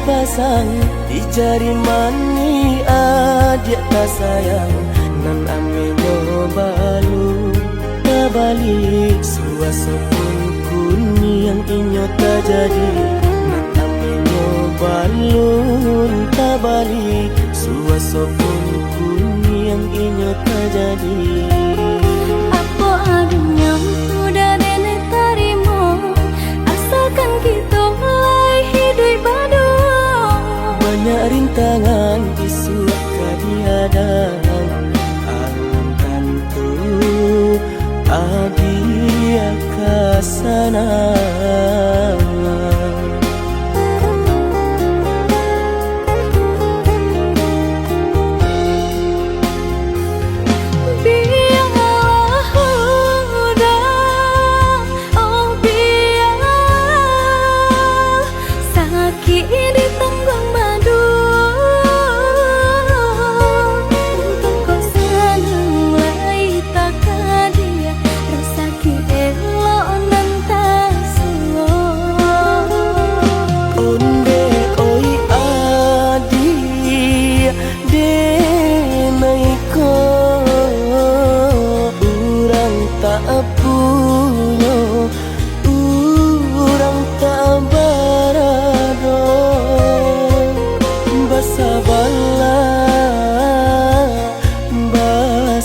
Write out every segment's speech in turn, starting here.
pasang di jari mani adik tak sayang nan amenyo balu tabalik suasopun kuni yang inyo tak jadi nan amenyo balun tabalik suasopun kuni yang inyo tak jadi. Apa adanya udah nenek tarimo asalkan kita mulai hidup badu. Banyak rintangan isu kadiadang alam tentu adia kasana.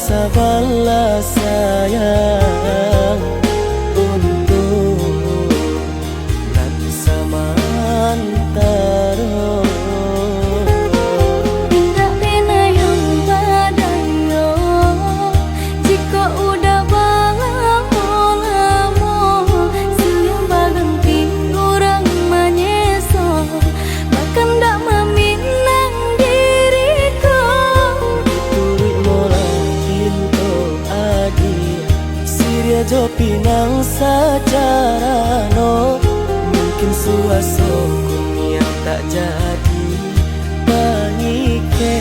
Sabarlah sayang untuk nan samantaro. Tidak pernah yang badayo jika udah lamo siang baganti orang manyeso bahkan tak meminang diriku. Turi mola Siria jo pinang secara no mungkin suaso kuni yang tak jadi pangike.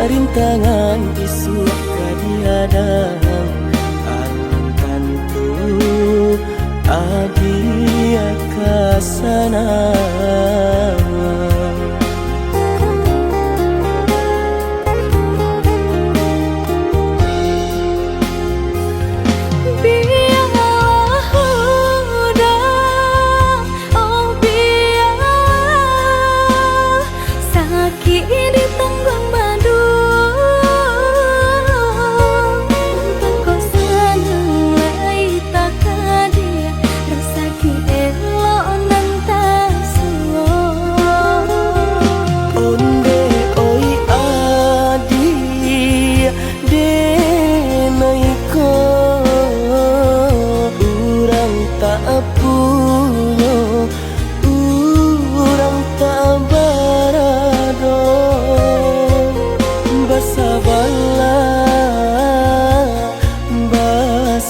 Rintangan isu kadiadang alam tentu adia kasana.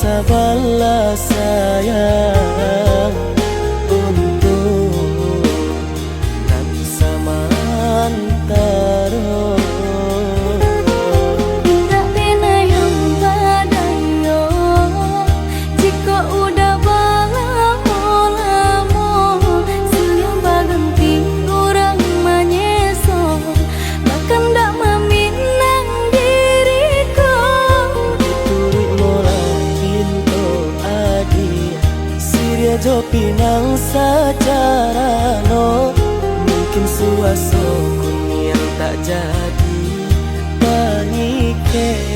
Sabarlah sayang untuk nan samantaro. Tidak pernah yang badayo jika udah lamo siang baganti orang manyeso bahkan tak meminang diriku. Turi mola Siria jo pinang secara no mungkin suaso kuni yang tak jadi ke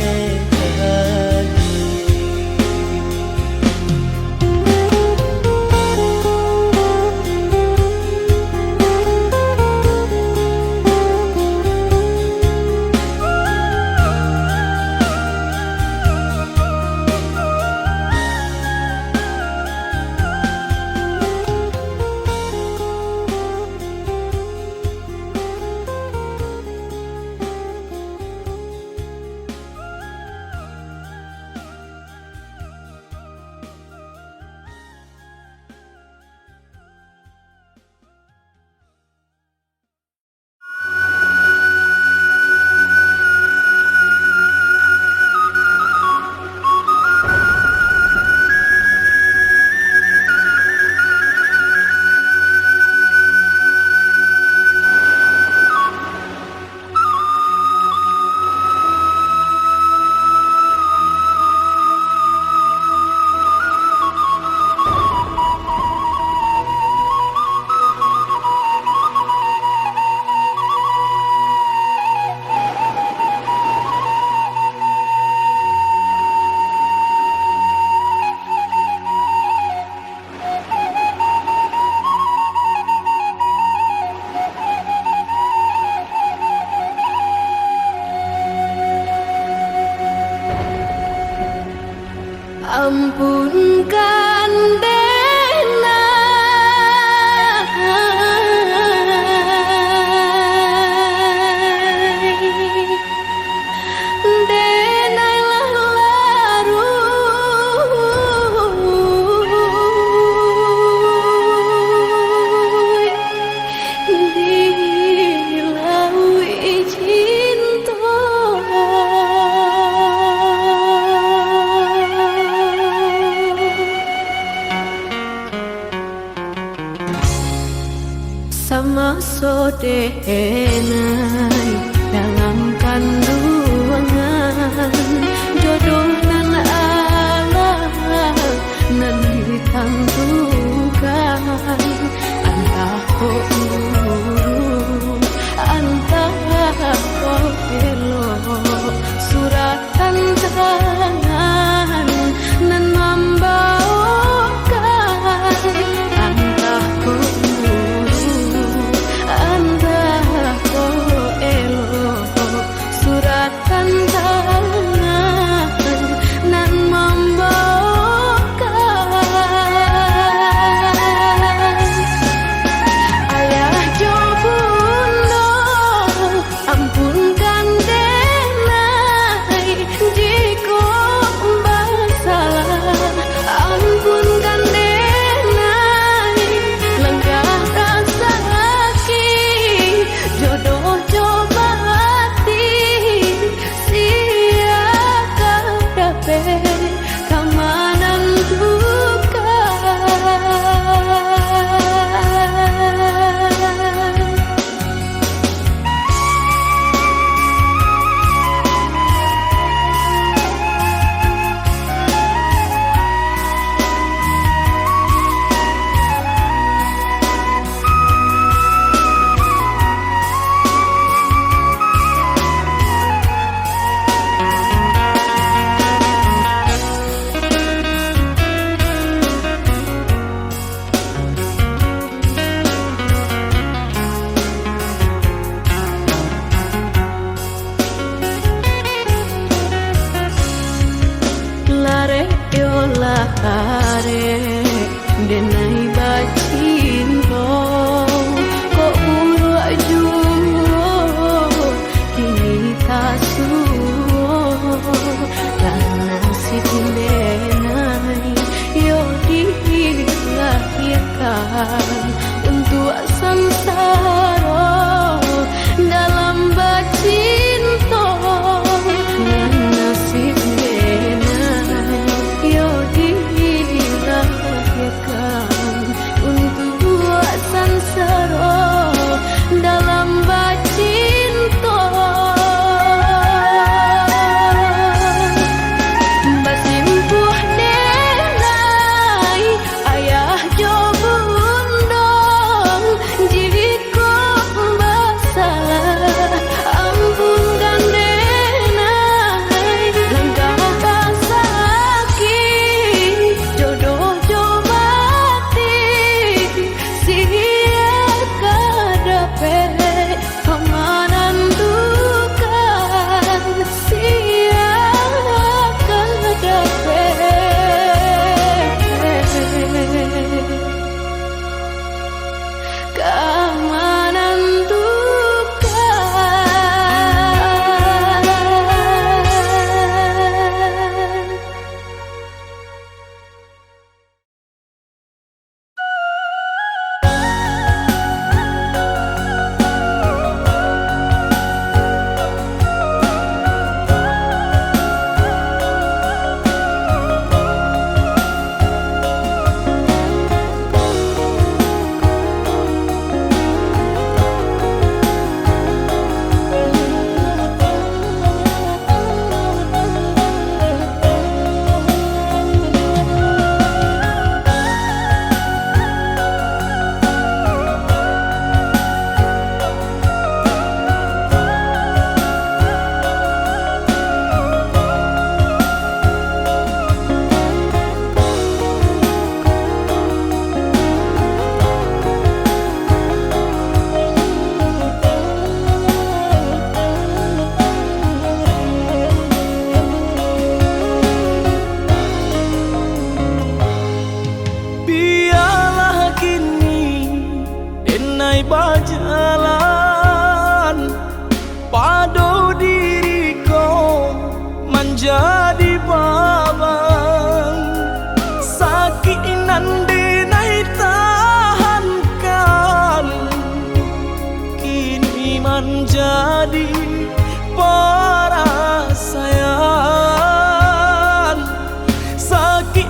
Ampunkan Dena, Dena laru dilaui cinta. Sama sodenai dalam kandungan jodoh nan Allah nan ditentukan antah ko uru antah ko elok suratan tangan nan membawakan antah ko uru antah ko elok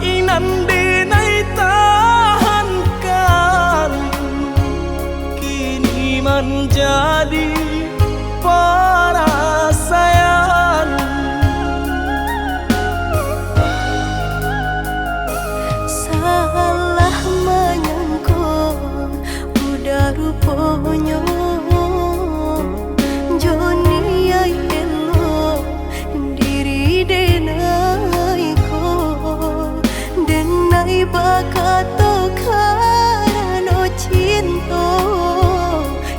inan denai tahankan, kini menjadi perasaan. Salah menyangka udah rupanya Joni ay elo diri denai ko denai bakato karano cinta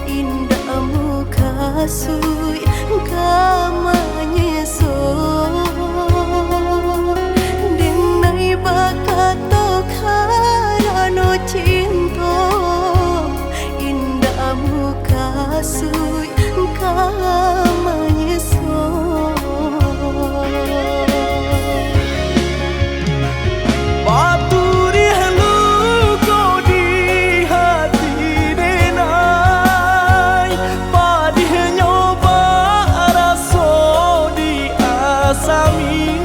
indah muka sui kamanya so denai bakato karano cinta indah muka sui kamanya so. Paturi haluko di hati denai, padih nyoba raso di asami,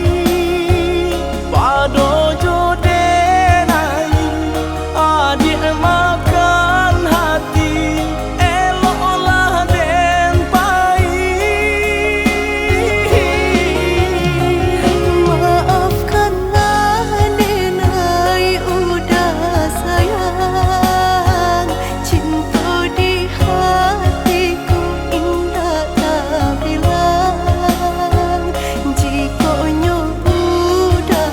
padojo denai adik makan hati, eloklah den pai. Maafkanlah denai udah sayang, cinta di hatiku indah tak bilang. Jika udah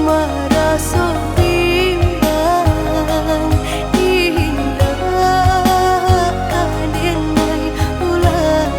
merasa bimbang, indah denai ulang.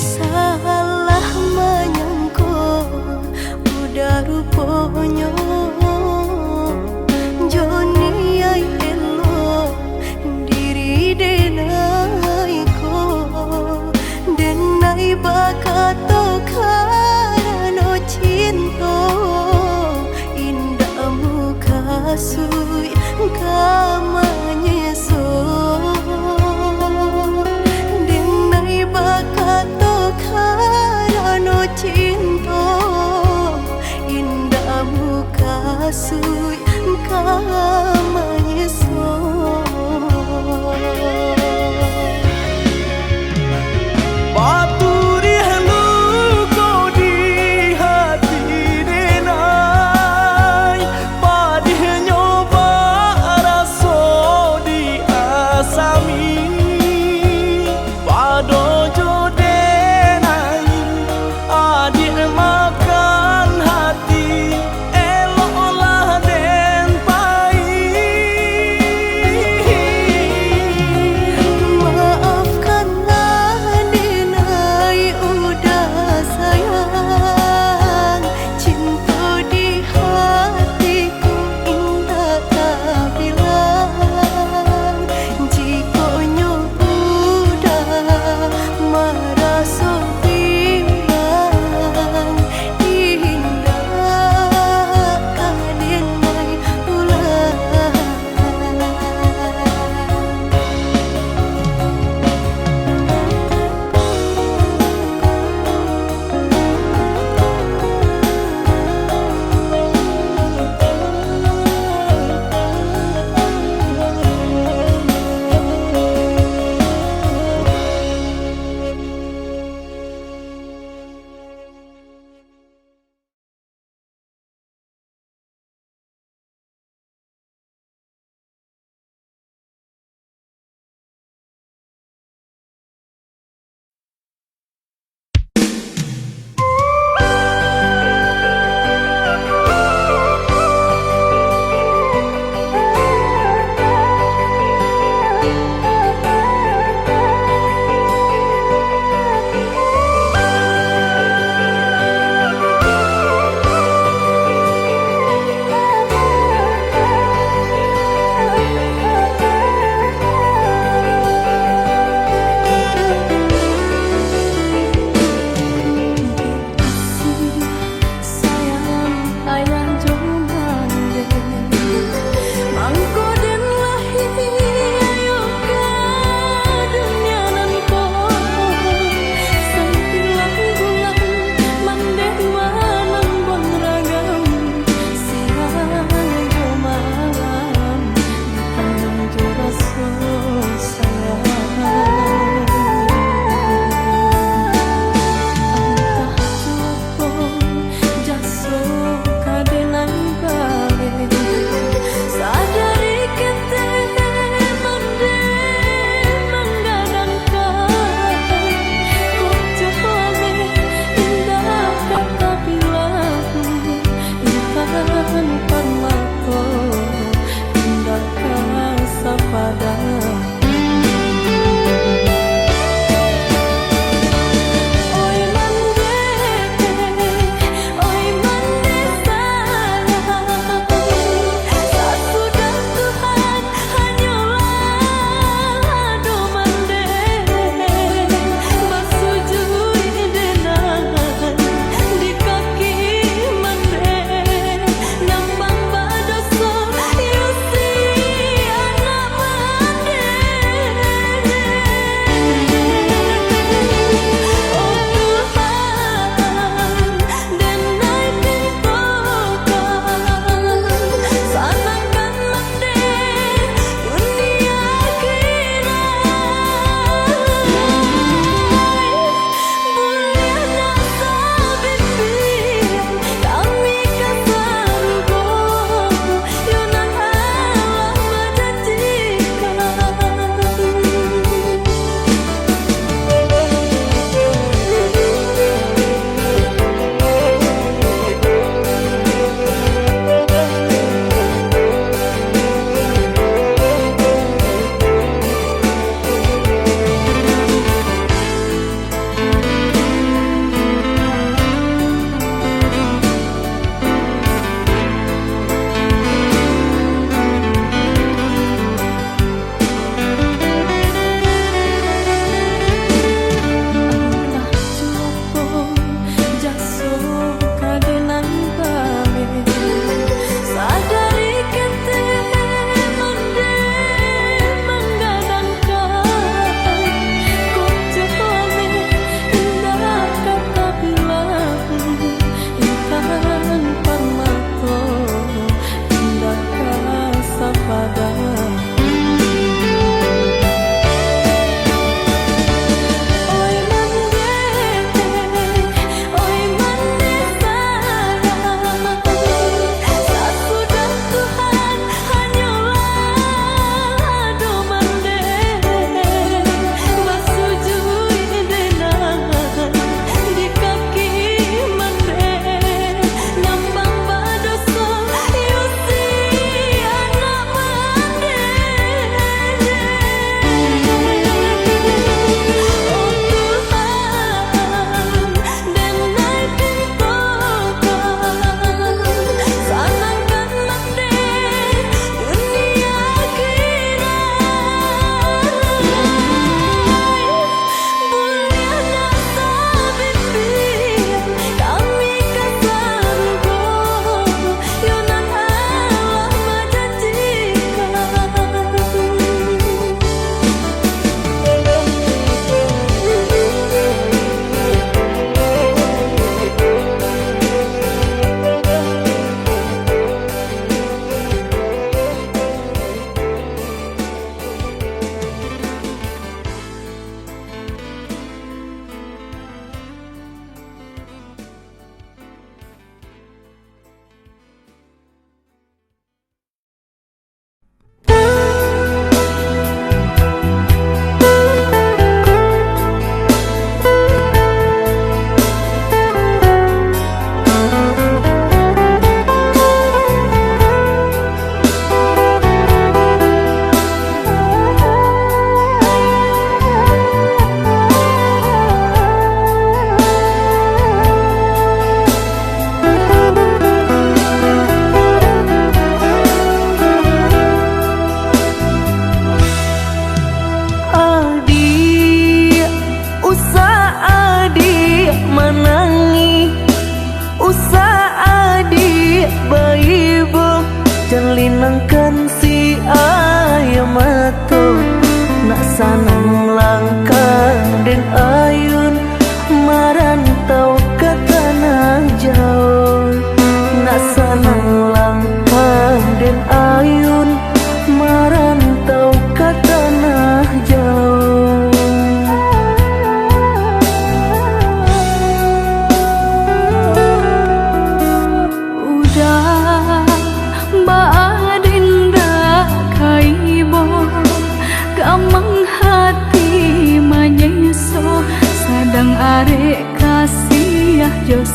Salah menyangka udah rupanya Joni ay elo diri denai ko denai bakato karano cinta indah muka sui kamanya so denai bakato karano cinta indah muka sui kamanya so. Paturi haluko di hati denai, padih nyoba raso di asami, padojo denai adik makan hati, eloklah den pai.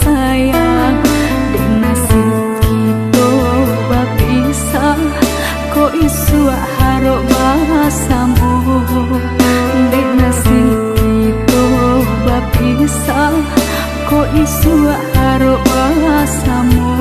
sayang dek nasib kita bapisah kok isu harok basamu dek nasib kita bapisah kok isu harok basamu.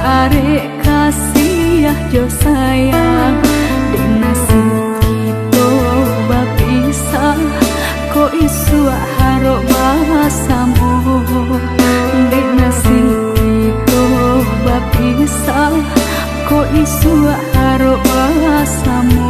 Arek kasih jo sayang dek nasib kita bapisah kok isu harok basamu dek nasib kita bapisah kok isu harok basamu.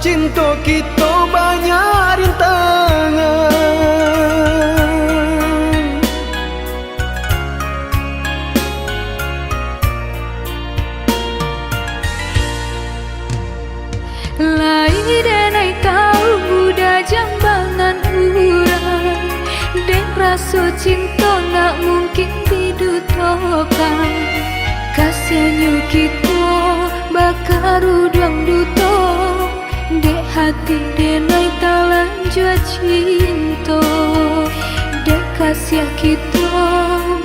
cinta kita banyak rintangan. Lai denai tahu budak jambangan urang, dek rasa cinta nak mungkin didutokan. Kasihannya kita bakar udang duto, dek hati denai talan jua cinta. Dek kasihan kita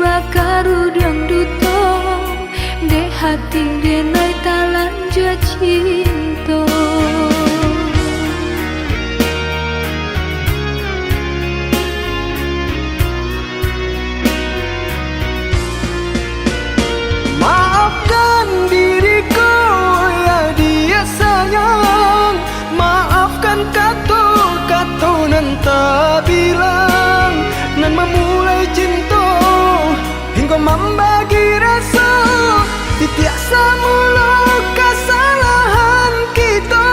bakar udang duto, dek hati denai talan jua cinta. Maafkan diriku ya dia sayang, maafkan kata-kata nan tak bilang, nan memulai cinta hingga membagi rasa. Tiada mula kesalahan kita.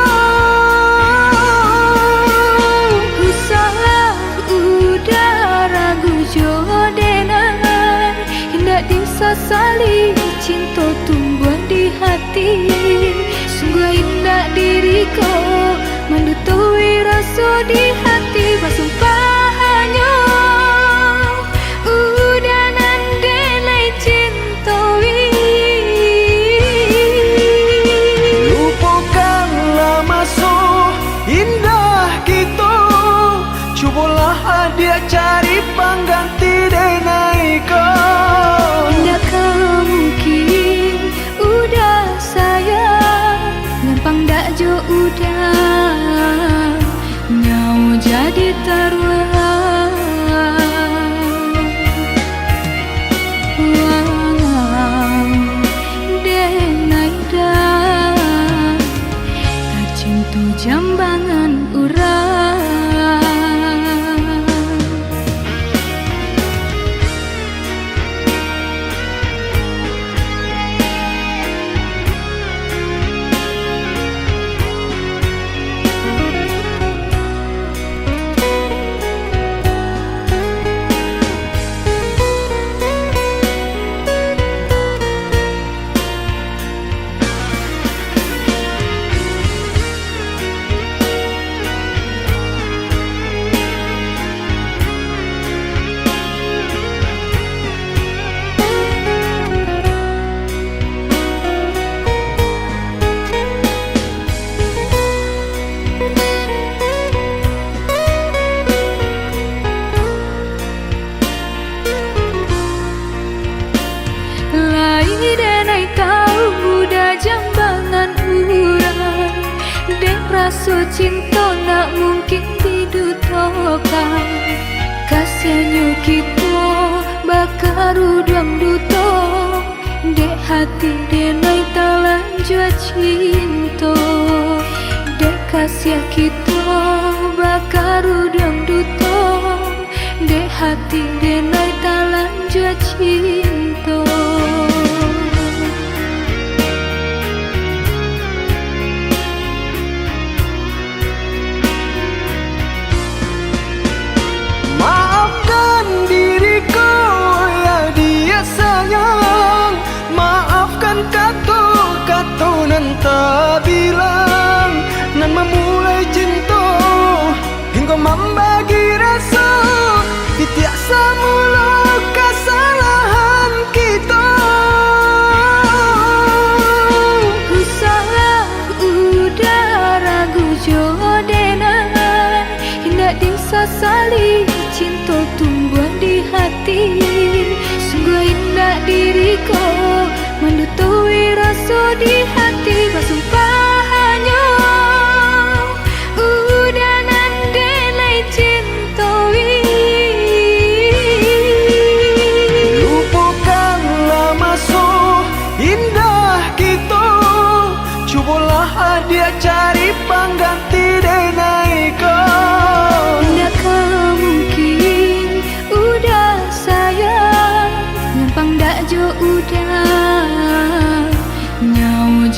Ku salah udah ragu jodoh, hendak disasali cinta tumbuh di hati. Sungguh indah diriku mendutui rasa di hati. Bersumpah hanya udah nandenai cintawi. Lupakanlah masa indah kita, cubalah dia cari pengganti denai kau. Tidakkah mungkin udah sayang, gampang dak jo udah nyawa jadi taruhan. Wow, denai dah tercinta jambangan urang. Denai tahu budak jambangan urang, dek rasa cinta nak mungkin didutokan. Kasihannya kita bakar udang duto, dek hati denai talan jua cinta. Dek kasihan kita bakar udang duto, dek hati denai talan jua cinta. Maafkan diriku ya dia sayang, maafkan kata-kata nan tak bilang, nan memulai cinta hingga membagi rasa. Tiada mula kesalahan kita. Ku salah udah ragu jodoh, hendak disasali cinta tumbuh di hati. Sungguh indah diriku mendutui rasa di hati. Bersumpah hanya udah nandenai cintawi. Lupakanlah masa indah kita, cubalah dia cari pengganti denai kau. Tidakkah mungkin udah sayang, gampang dak jo udah nyawa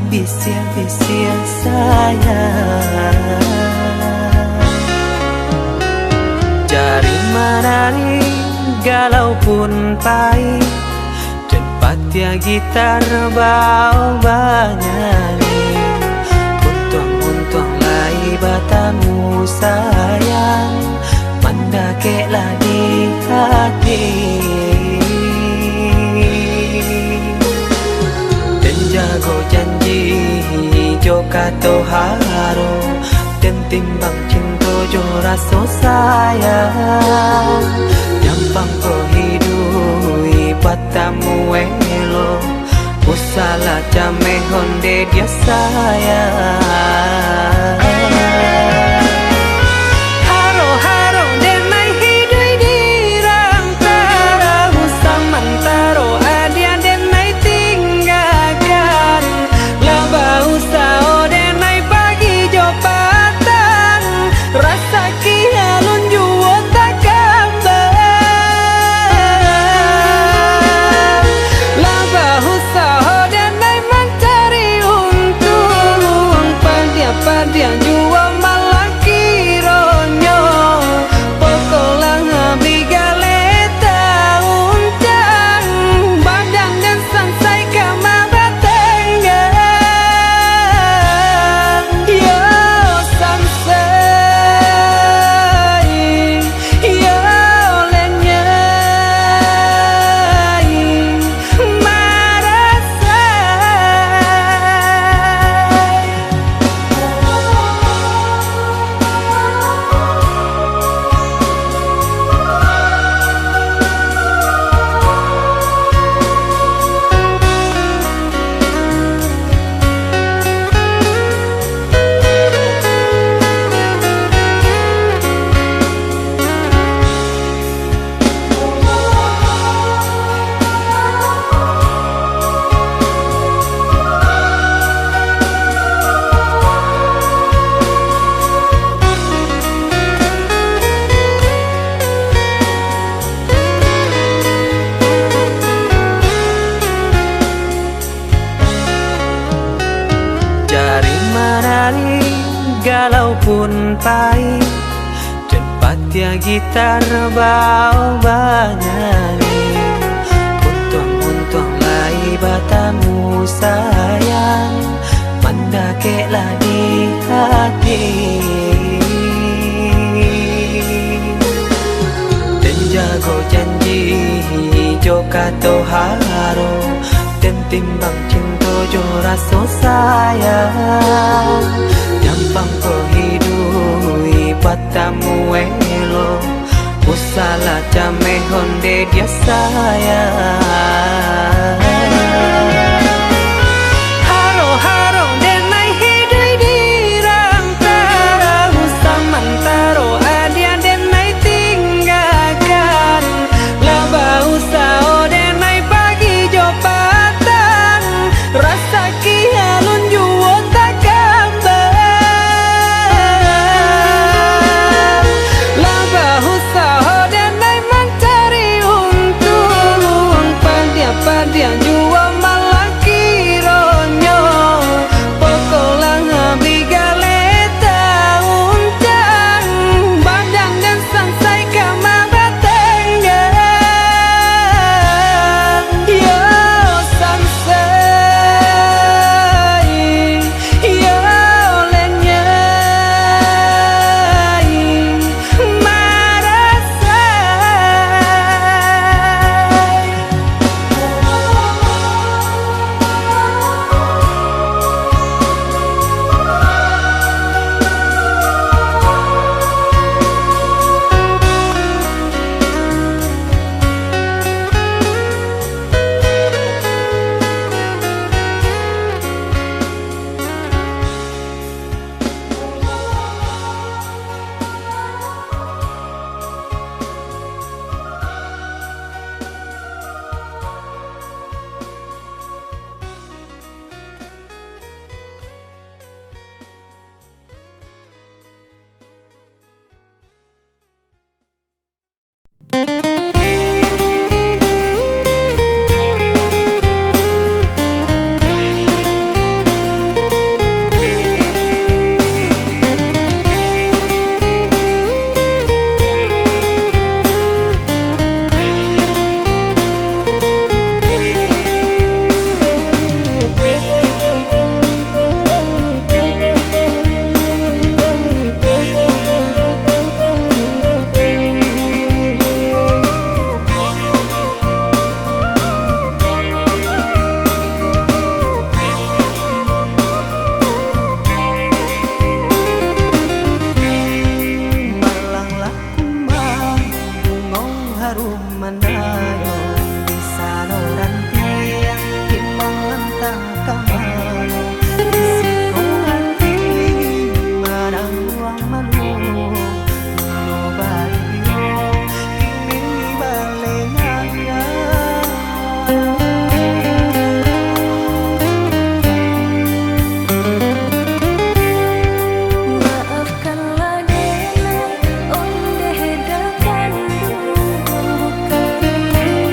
bisia-bisia sayang. Cari menari galau pun pahit, tempat ya gitar bau banyani. Untung lai batamu sayang, mandakeklah di hati. Dan jago janji joka toharo, dan timbang cinta jo raso sayang. Jampang ko hidui batamu elo, usala jame honde dia sayang. Haro haro denai hidui dirang tara, usamantaro adia denai tinggalkan. Laba usao denai pagi jo patang, rasa kialun juo tak gambar. Laba usao denai mencari untung, padia juo malah kironyo. Pokolang habis galeta uncang, badang dan sansai kamar tengah. Yo sansai, yo lenyai, marasai. Cari menari galau pun pahit, tempat ya gitar bau banyani. Untung lai batamu sayang, mandakeklah di hati. Dan jago janji joka toharo, dan timbang cinta jo raso sayang. Jampang ko hidui batamu elo, usala jame honde dia sayang. Haro haro denai hidui dirang tara, usamantaro adia denai tinggalkan. Laba usao denai pagi jo patang, rasa kialun juo tak gambar. Laba usao denai mencari untung, padia harum manayo bisa norantiang himantang kamalo isiko hati marang ruang malu no bayo ini balengaya Maafkanlah Dena, onde dakan dulu karena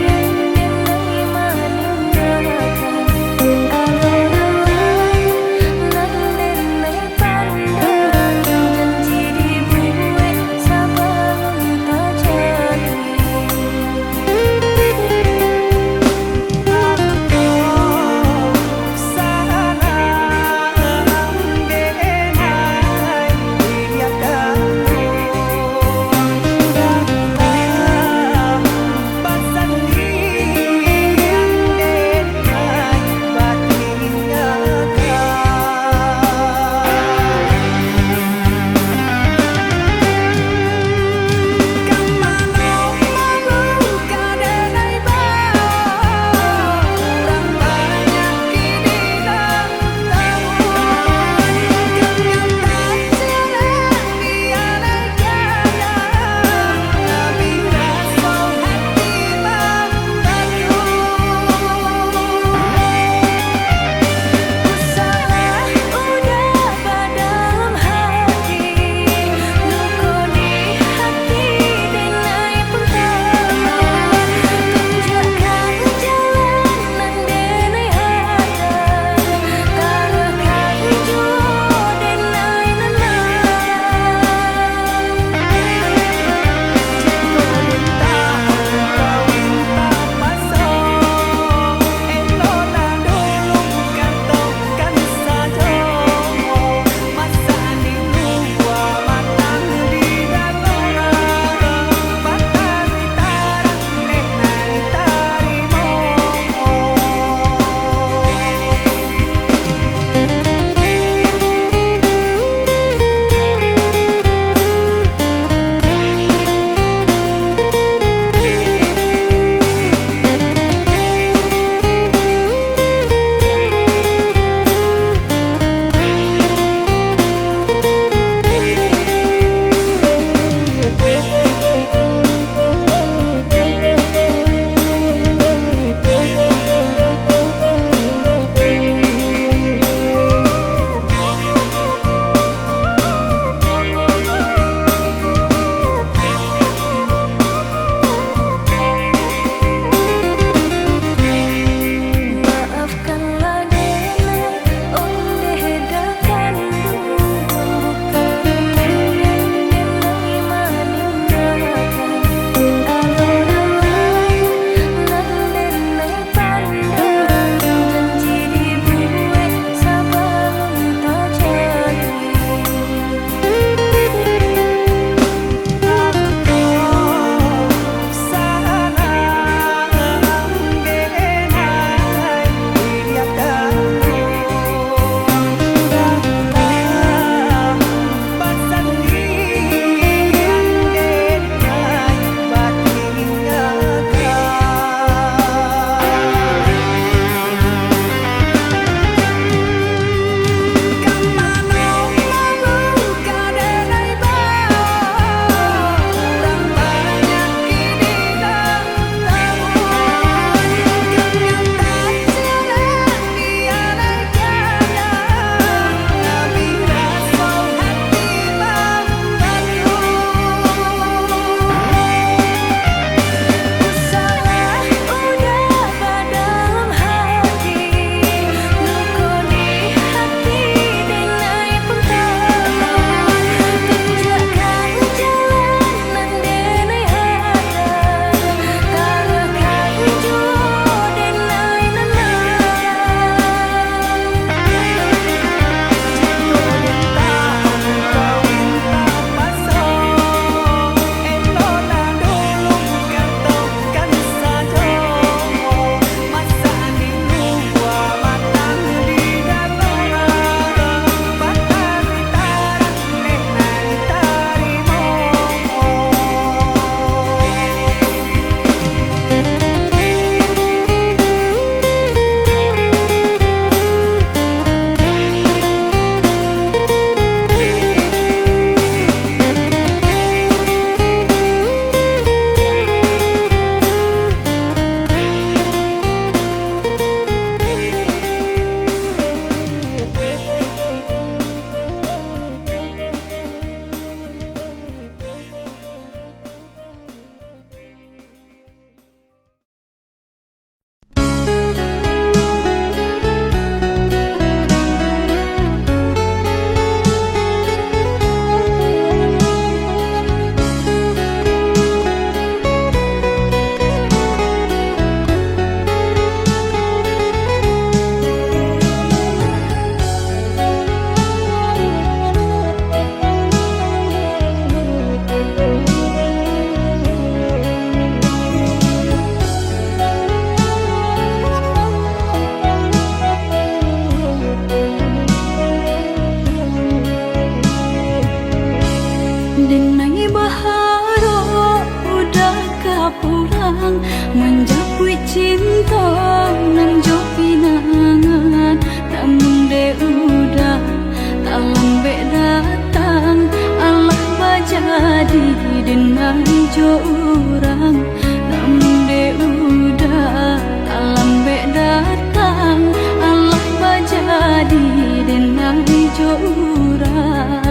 jo urang namun de udah alam be datang Allah bajadi denai jo urang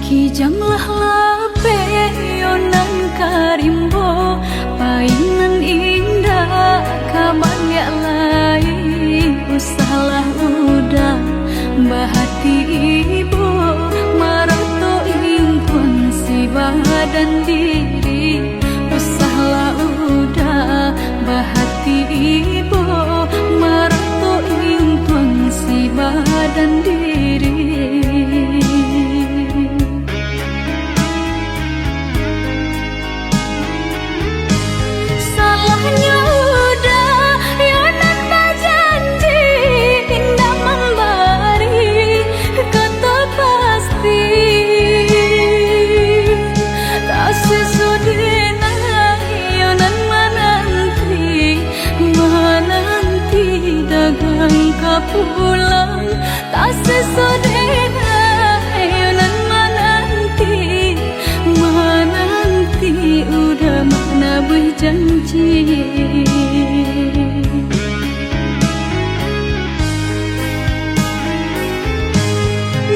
Kijanglah lape yonan karimbo painan indah kaban ya lai usahlah udah bahati ibu marato impun si badan diri usahlah udah bahati ibu marato impun si badan diri pulang tak sesodena yonan menanti udah mana berjanji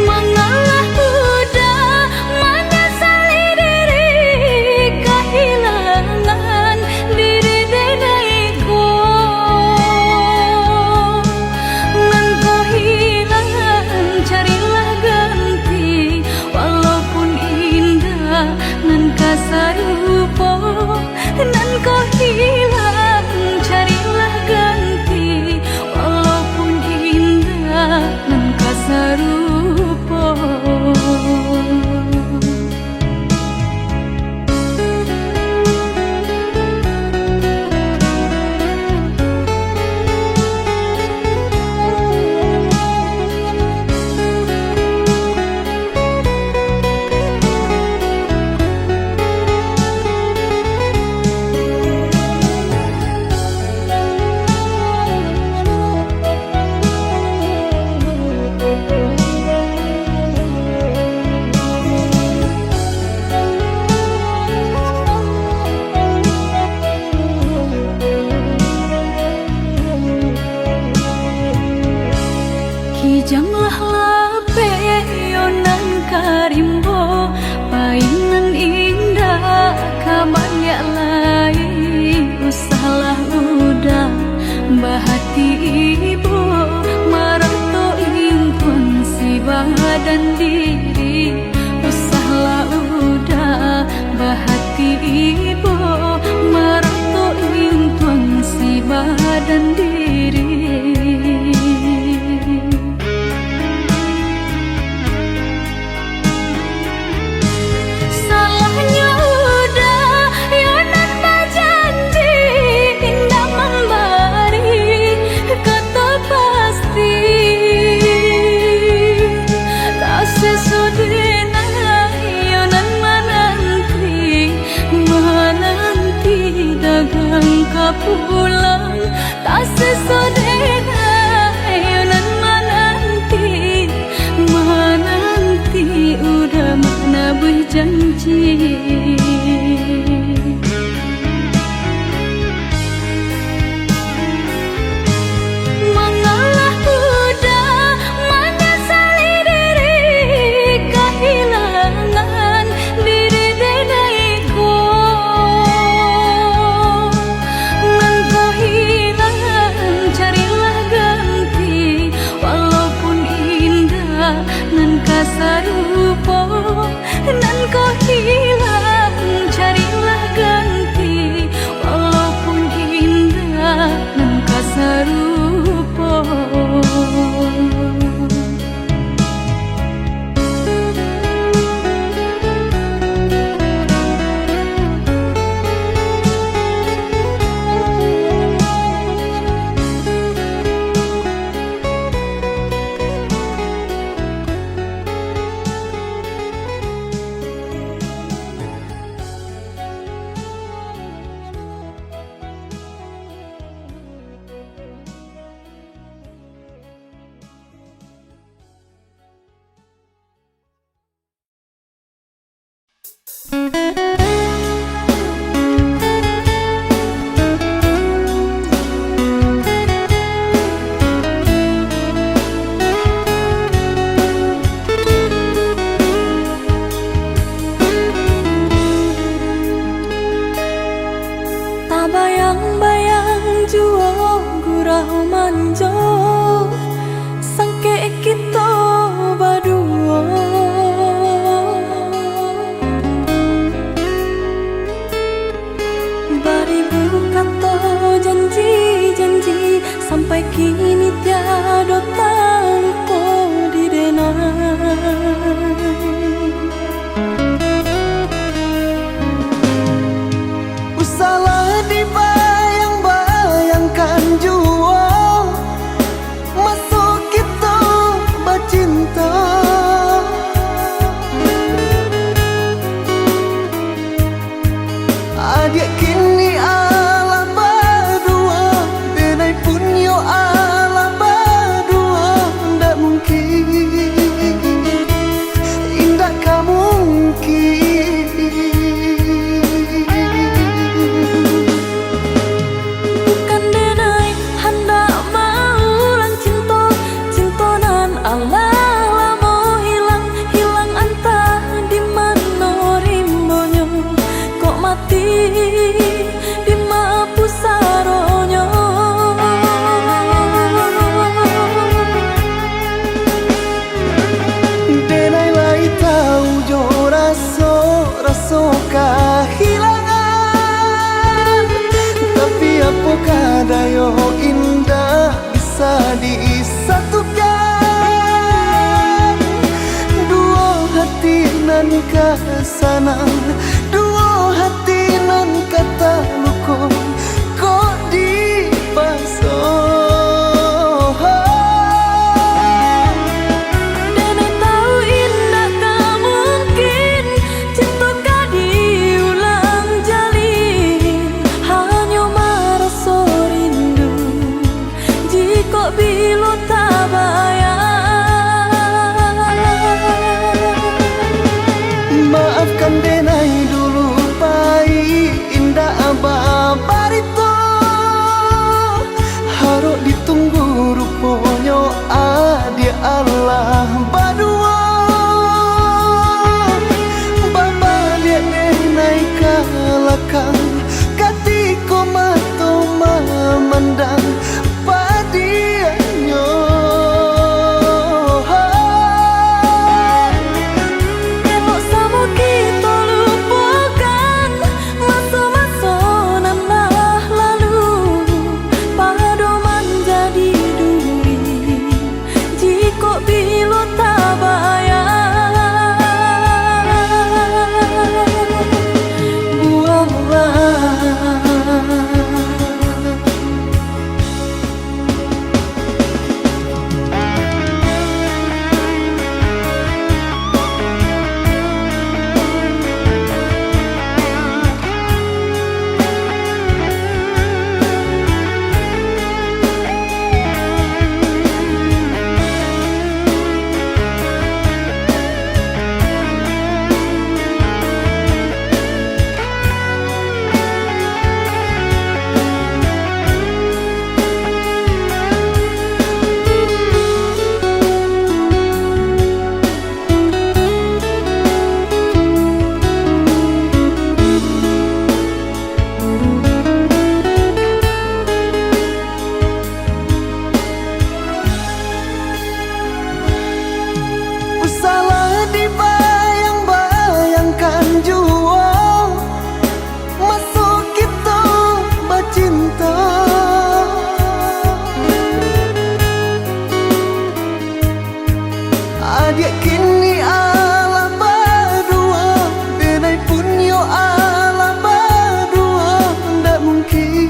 mengalah udah menyesali diri kehilangan diri denaiku sarupo nan kau hilang carilah ganti walaupun indah nan kasarupo Kijanglah lape yonan karimbo painan indah kaban ya lai usahlah udah bahati ibu marato impun si badan diri usahlah udah bahati ibu marato impun si badan diri pulang tak sesodena yonan menanti udah mana berjanji mengalah udah menyesali diri kehilangan diri denaiku sarupo nan kau hilang carilah ganti walaupun indah nan kasarupo Tak bayang-bayang jua gurau manjo sangke kita berdua. Baribu kata janji-janji sampai kini tiada tanpa didenai. Salah dibayang-bayangkan jua masuk kita bercinta. Adik kini ala berdua, denai punyo ala berdua. Ndak mungkin, indah kamu mungkin. Kehilangan, tapi apakah dayo indah bisa disatukan. Dua hati nan kesanang, dua hati nan kata luko kok dipasang. Maafkan denai dulu pai indah ababarito, harus ditunggu rupanya dia Allah berdua. Bapa dia denai kalakang katiko mato memandang padianyo. Adik kini ala berdua, denai punyo ala berdua. Ndak mungkin,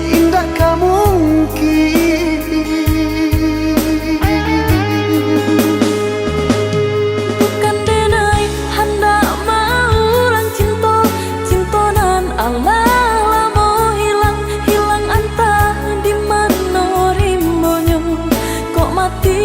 indah kamu mungkin. Bukan denai hendak mau lang cinta, cintonan Allah lamo hilang, hilang antah di mana rimbonyo kok mati.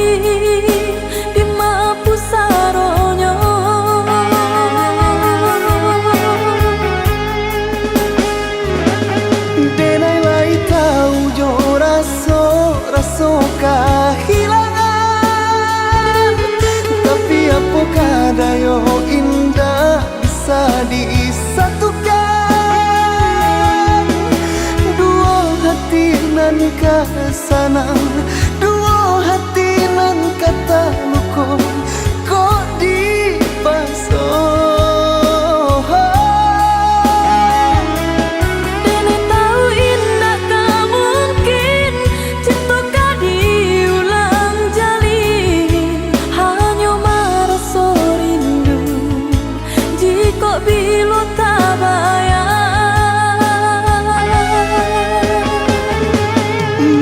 sanang dua hati nan kata luko kok dipasang.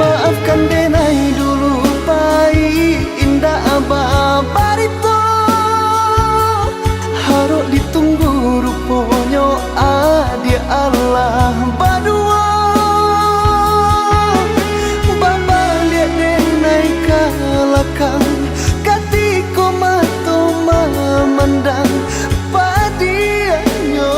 Maafkan denai dulu pai indah abah barito harus ditunggu ruponyo adia Allah badua baba liat denai kalakang katiko mato memandang padianyo.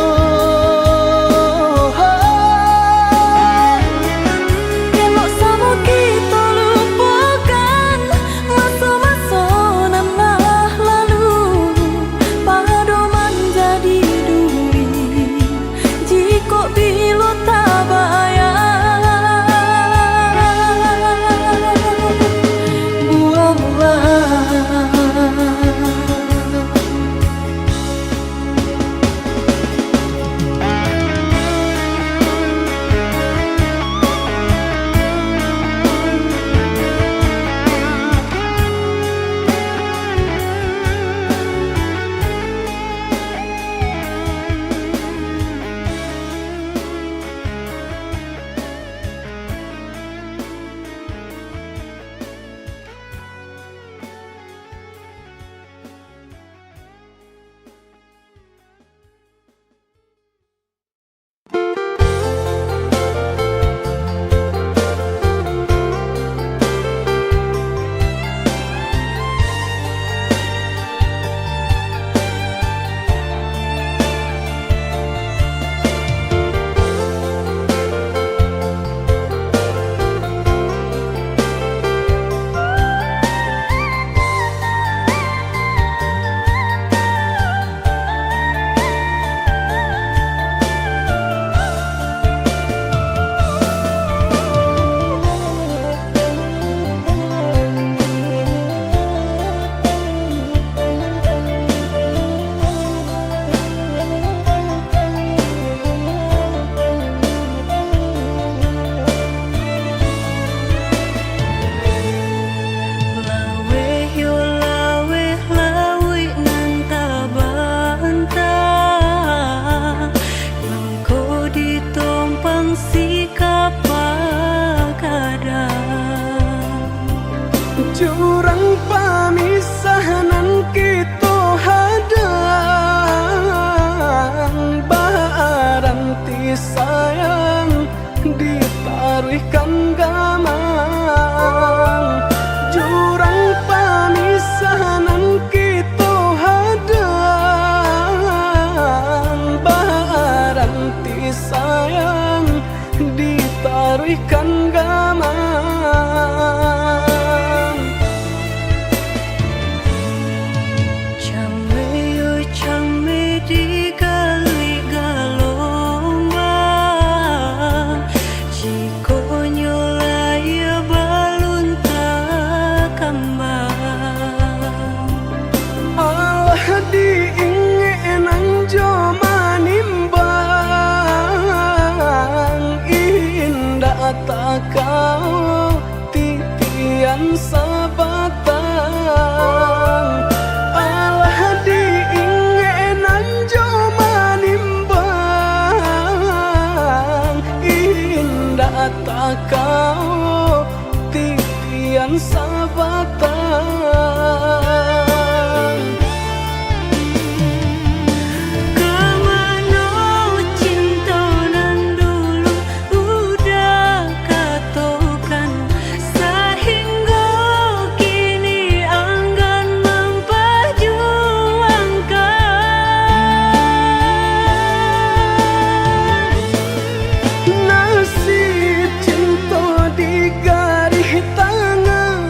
Jurang pamisahan kita hadang baranti sayang ditaruhkan gamang. Jurang pamisahan kita hadang baranti sayang ditaruhkan gamang. Kau titian sabatang Allah diingenan jo manimbang indah tak kau titian sabatang. Nasib cinta di garis tangan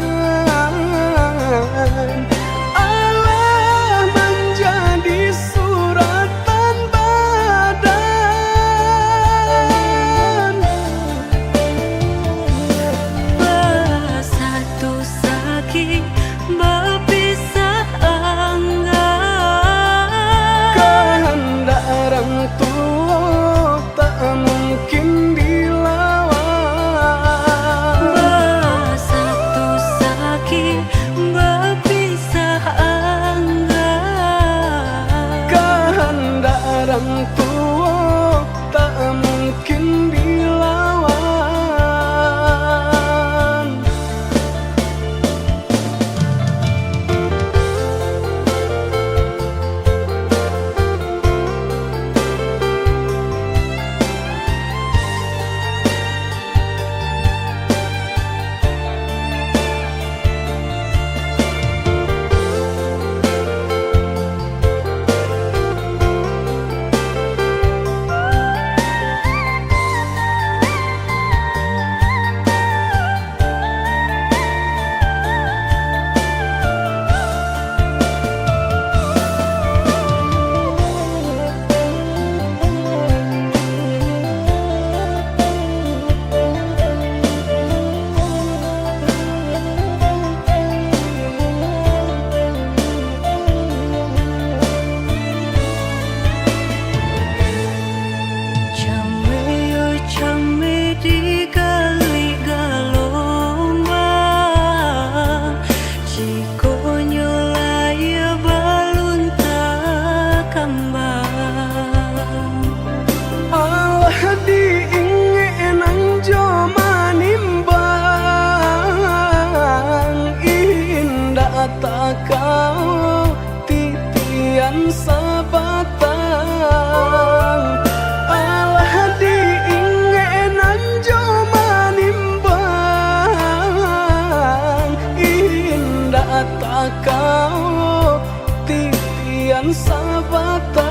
tak kau titian sabatang.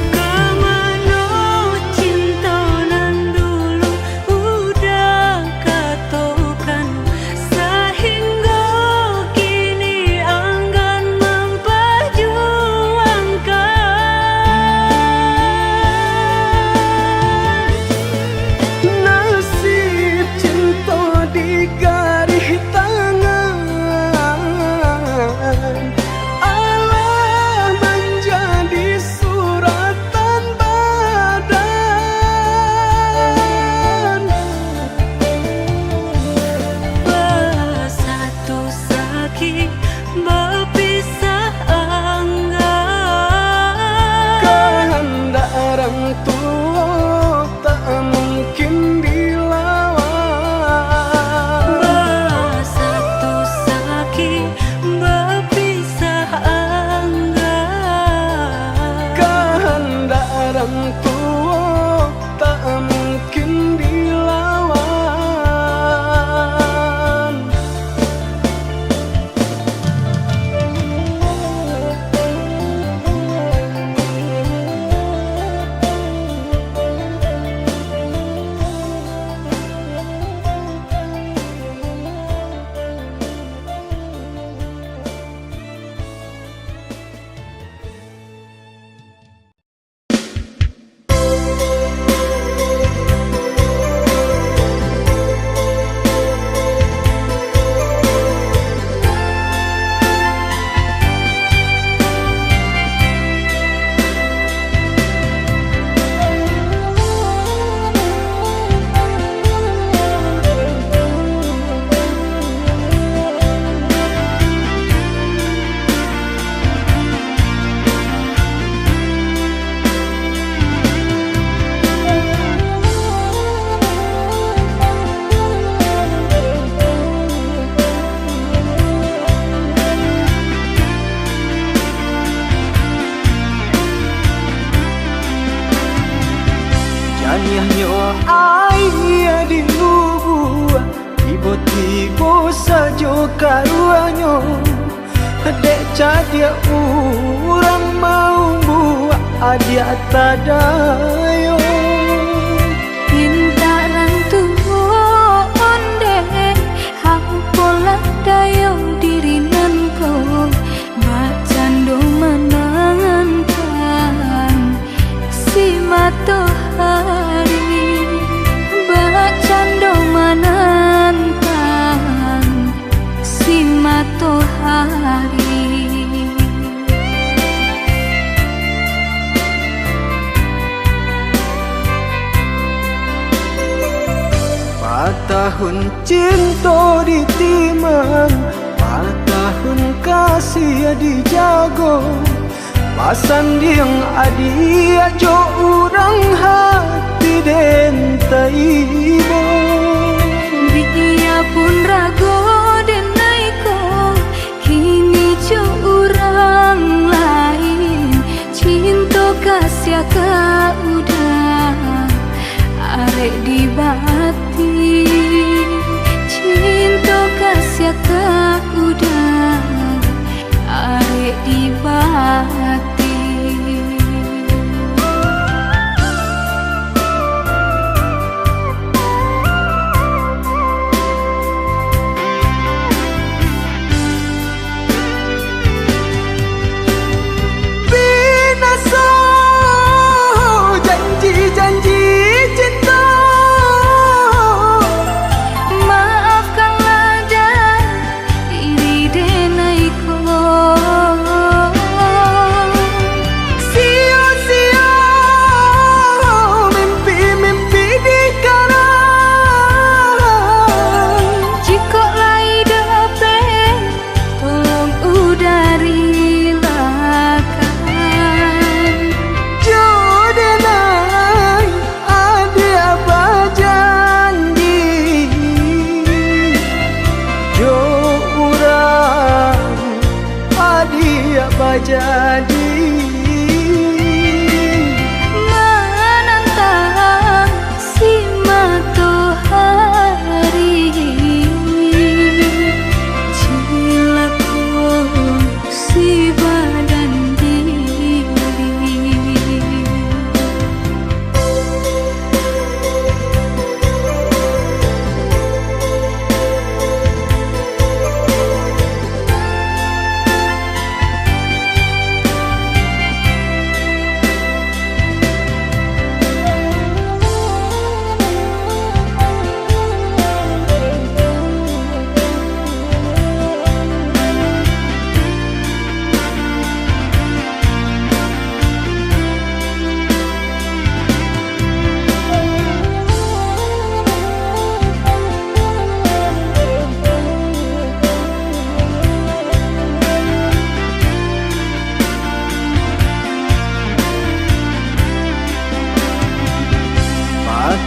Kemana cinta nan dulu udah katokan, sehingga kini enggan memperjuangkan. Nasib cinta di garis tangan, Allah menjadi suratan badan. Bersatu sakit berpisah enggan. Kehendak orang tua tak mungkin dilawan. Bersatu sakit berpisah enggan. Kehendak orang tua tak mungkin dilawan. Janiahnya ayah di lubua, tiba-tiba saja karuannya. Dek cadia orang mau buat adia tadayo. Pintaran tuh onde, hampola dayo diri nanko, bacando menangan si matahari, bacando menangan si matahari. Tahun cinta ditimang, tahun kasih dijago. Pasan yang adia jo orang hati den taibo. Biya pun rago dan naiko, kini jo orang lain. Cinta kasih ka udah arek di bati, cinta kasih ka udah arek di bati. Binasa janji-janji cinta, Maafkanlah dan diri denaiko.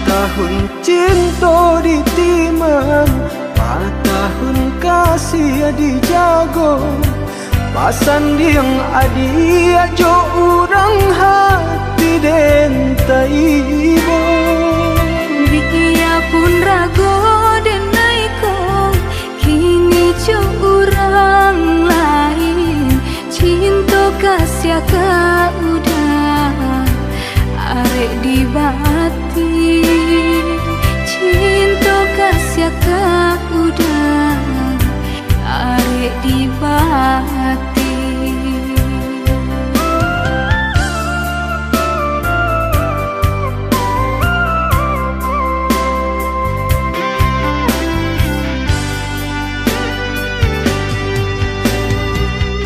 tahun cinta di timang, tahun kasih di jago. Pasan yang adi ajo urang hati dentai ibo. Biarpun rago denai ko, kini jo urang lain. Cinta kasih ka udah arek di bati. Cinta kasih ka udah arek di bati.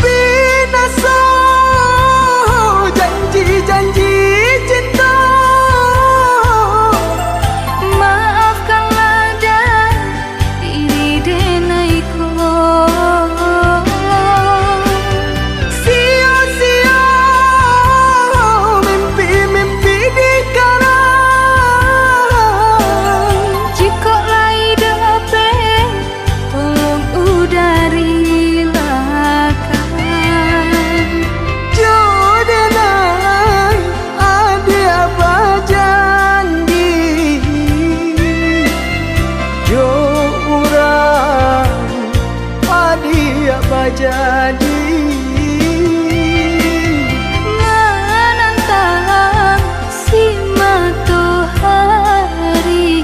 Binasa janji-janji cinta. Maafkanlah dah diri denai ko. Sia-sia mimpi-mimpi di karang. Jika lai dapat tolong udarilakan. Jodenai adi apa janji. Jo urang adi apa jadi. Menantang si matahari,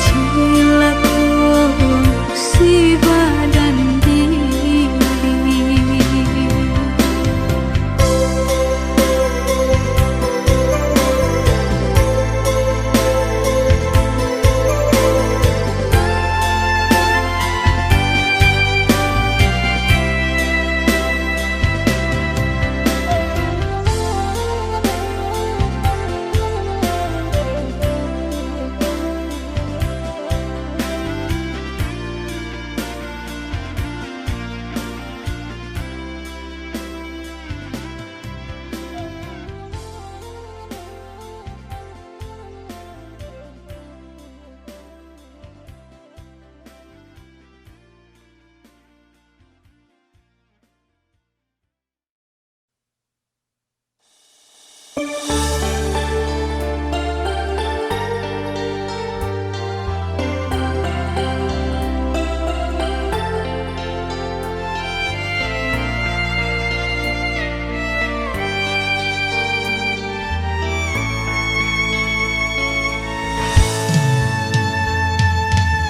cilaku si badan diri.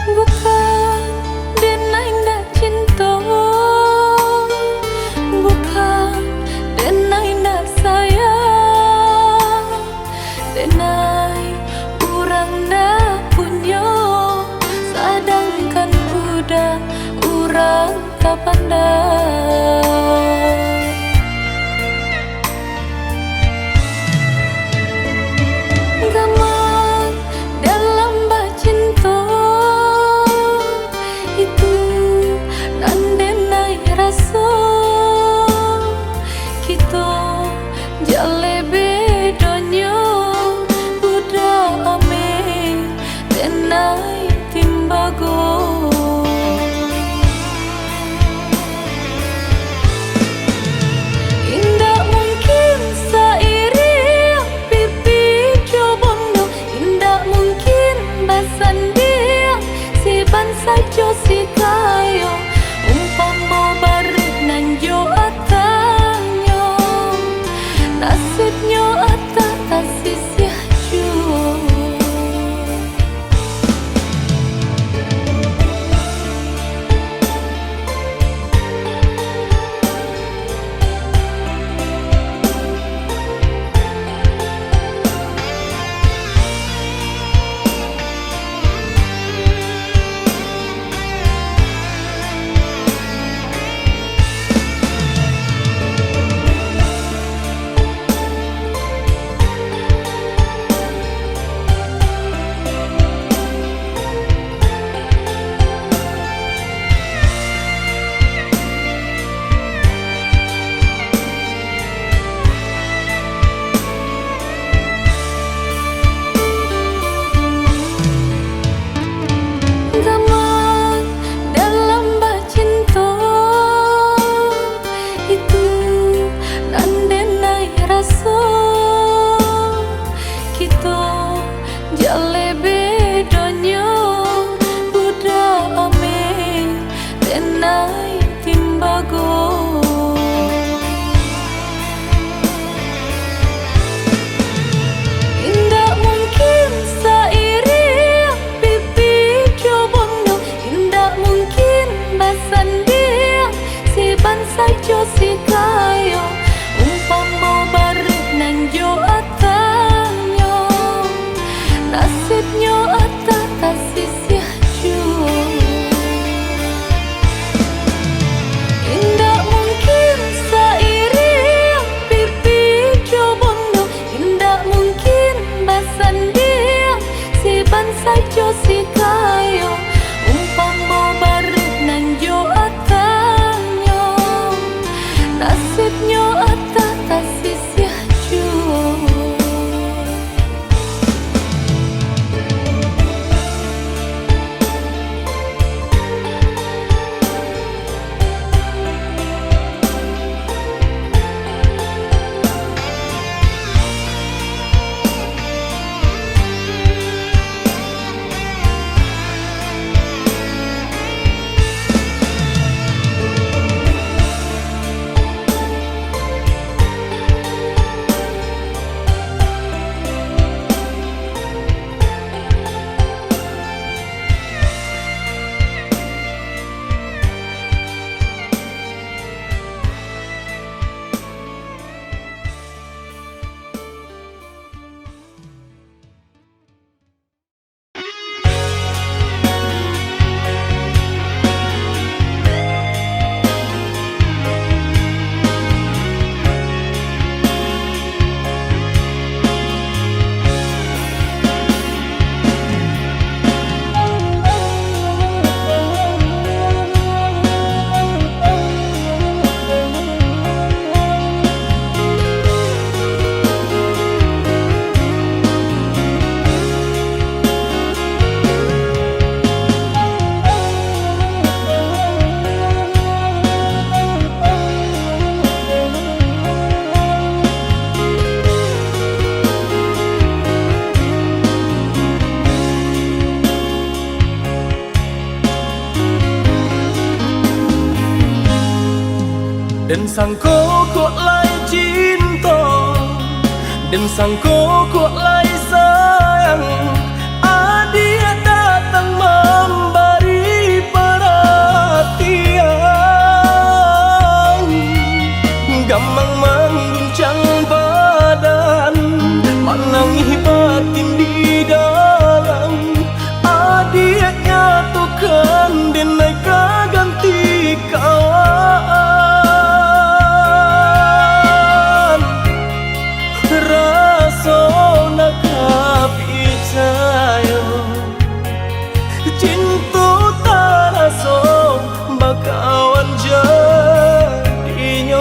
Bukan denai ndak cinta, bukan denai ndak sayang, denai urang ndak punya, sedangkan udah urang tak pandai. Gamang dalam cinta itu nandenai rasa kita jale bedanya udah ame denai timbago. saja si kayo umpama bareng nang jo atanyo nasibnyo ata tasisya jo. Dan sangko kok lai cinta, dan sangko kok lai sayang. Adia datang memberi perhatian, gampang mengguncang badan, menangis batin di dalam. Adia nyatukan denai ganti kawan. Cinta taraso bakawan jadinya.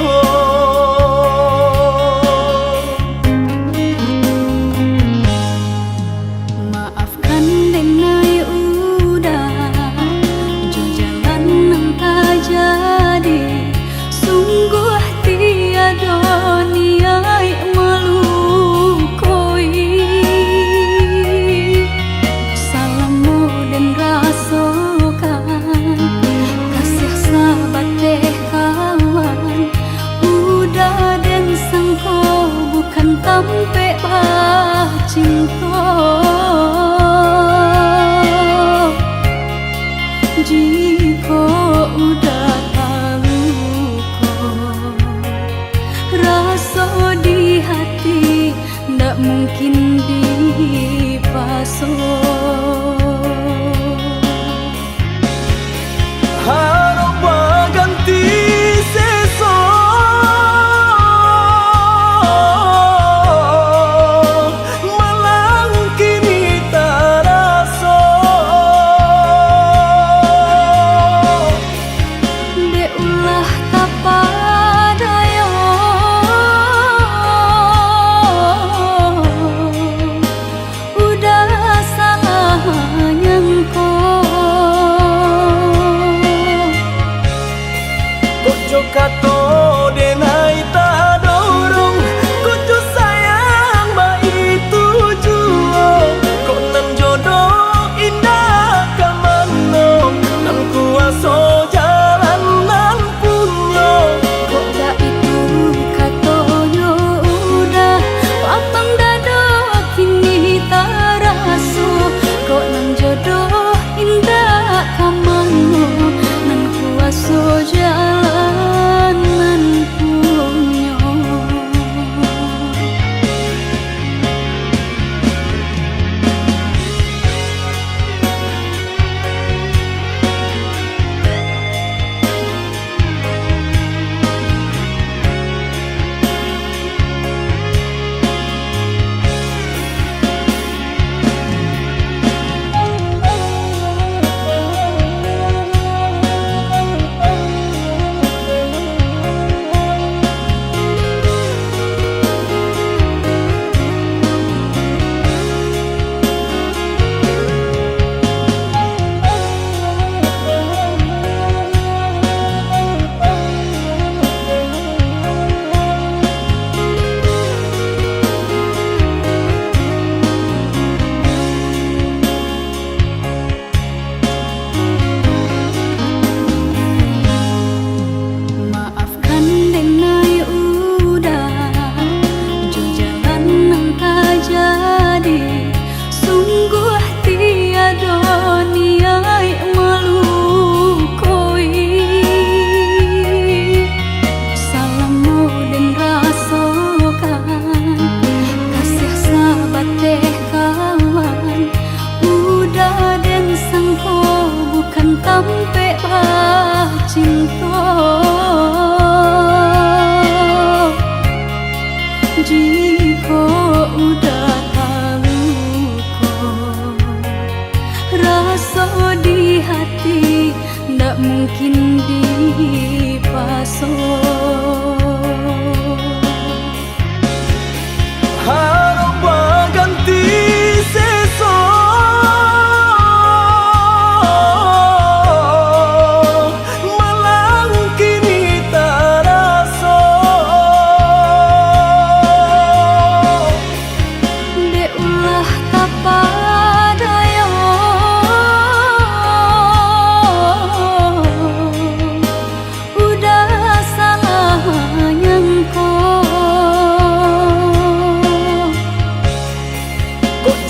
Maafkan denai udah jo jalan nang tak jadi, sungguh tiada niat melukoi. Salahmu dan rasakan kasih sahabat deh kawan, udah dan sangko bukan tampe bah cinta. Jika udah tahu kok rasa di hati ndak mungkin dipasok. Harap ganti seso, malang kini taraso. De ulah tapadaya, udah salah nyangko.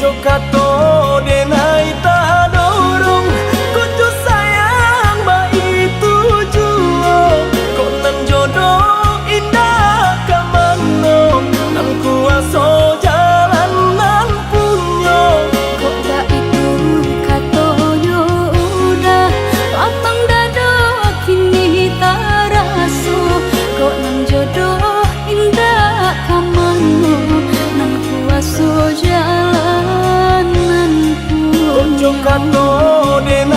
Ojo kato denai tak dorong, kudu sayang ba itu juo. Kok nan jodoh indah kamano, nan kuaso jalan nan punyo. Kok gak itu katonyo udah lapang dado kini tak raso. Kok nang jodoh indah kamano, nang kuaso jalanan punyo. Ojo kato denai